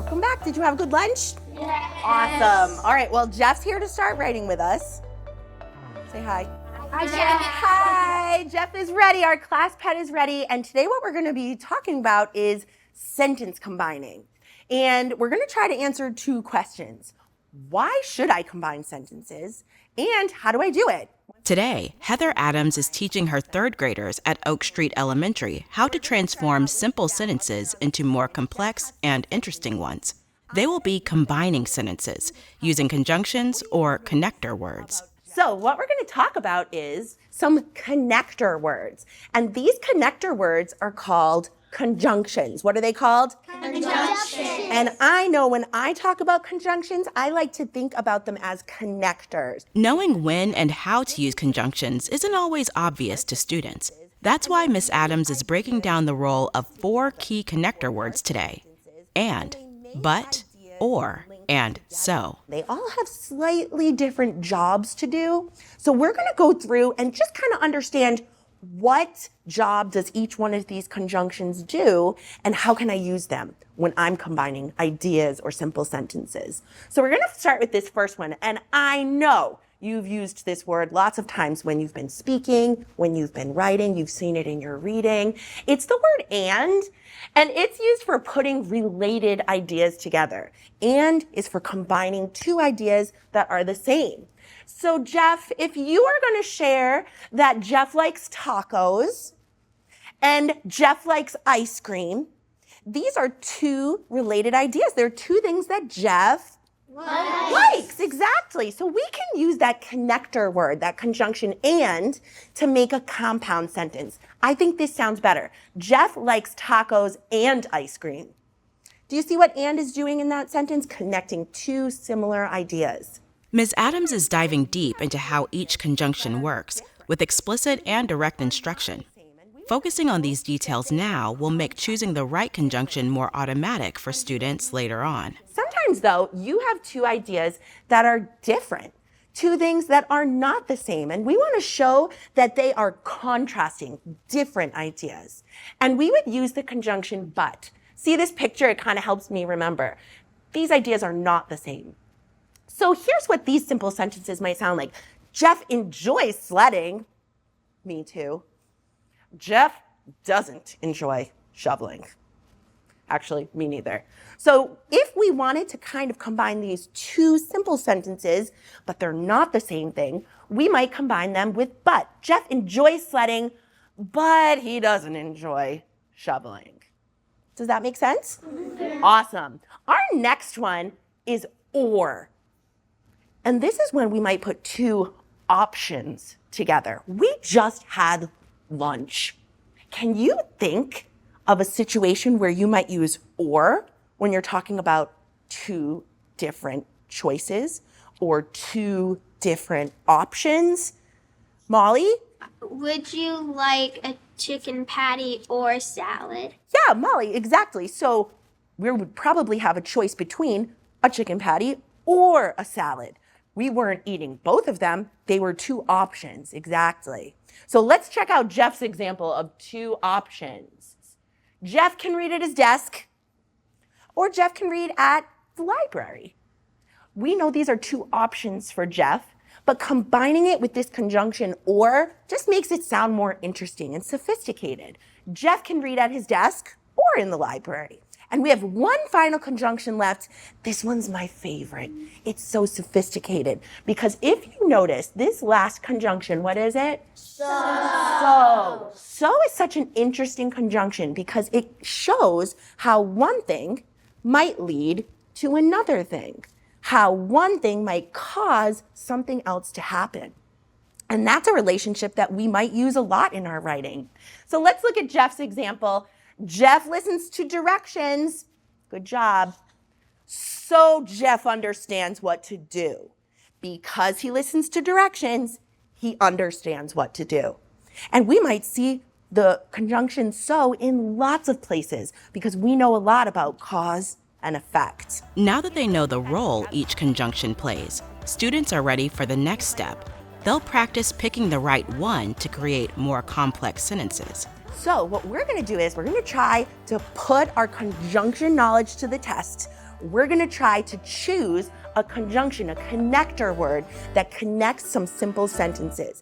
Welcome back. Did you have a good lunch? Yes. Awesome. All right, well, Jeff's here to start writing with us. Say hi. Hi, Jeff. Hi, Jeff is ready. Our class pet is ready. And today what we're going to be talking about is sentence combining. And we're going to try to answer 2 questions. Why should I combine sentences? And how do I do it? Today, Heather Adams is teaching her 3rd graders at Oak Street Elementary how to transform simple sentences into more complex and interesting ones. They will be combining sentences using conjunctions or connector words. So what we're going to talk about is some connector words. And these connector words are called conjunctions. What are they called? Conjunctions. And I know when I talk about conjunctions, I like to think about them as connectors. Knowing when and how to use conjunctions isn't always obvious to students. That's why Miss Adams is breaking down the role of 4 key connector words today: and, but, or, and so. They all have slightly different jobs to do. So we're going to go through and just kind of understand what job does each one of these conjunctions do and how can I use them when I'm combining ideas or simple sentences. So we're going to start with this first one. And I know you've used this word lots of times when you've been speaking, when you've been writing, you've seen it in your reading. It's the word and it's used for putting related ideas together. And is for combining 2 ideas that are the same. So Jeff, if you are going to share that Jeff likes tacos and Jeff likes ice cream, these are 2 related ideas. They're 2 things that Jeff likes, exactly. So we can use that connector word, that conjunction and, to make a compound sentence. I think this sounds better. Jeff likes tacos and ice cream. Do you see what and is doing in that sentence? Connecting 2 similar ideas. Ms. Adams is diving deep into how each conjunction works, with explicit and direct instruction. Focusing on these details now will make choosing the right conjunction more automatic for students later on. Sometimes, though, you have 2 ideas that are different, 2 things that are not the same, and we want to show that they are contrasting different ideas. And we would use the conjunction but. See this picture? It kind of helps me remember. These ideas are not the same. So here's what these simple sentences might sound like. Jeff enjoys sledding. Me too. Jeff doesn't enjoy shoveling. Actually, me neither. So if we wanted to kind of combine these 2 simple sentences, but they're not the same thing, we might combine them with but. Jeff enjoys sledding, but he doesn't enjoy shoveling. Does that make sense? Awesome. Our next one is or. And this is when we might put 2 options together. We just had lunch. Can you think of a situation where you might use or when you're talking about 2 different choices or 2 different options? Molly? Would you like a chicken patty or salad? Yeah, Molly, exactly. So we would probably have a choice between a chicken patty or a salad. We weren't eating both of them. They were 2 options, exactly. So let's check out Jeff's example of 2 options. Jeff can read at his desk, or Jeff can read at the library. We know these are 2 options for Jeff, but combining it with this conjunction or just makes it sound more interesting and sophisticated. Jeff can read at his desk or in the library. And we have 1 final conjunction left. This one's my favorite. It's so sophisticated because if you notice this last conjunction, what is it? So. So is such an interesting conjunction because it shows how one thing might lead to another thing, how one thing might cause something else to happen. And that's a relationship that we might use a lot in our writing. So let's look at Jeff's example. Jeff listens to directions. Good job. So Jeff understands what to do. Because he listens to directions, he understands what to do. And we might see the conjunction so in lots of places because we know a lot about cause and effect. Now that they know the role each conjunction plays, students are ready for the next step. They'll practice picking the right one to create more complex sentences. So what we're going to do is we're going to try to put our conjunction knowledge to the test. we're gonna try to choose a conjunction, a connector word that connects some simple sentences.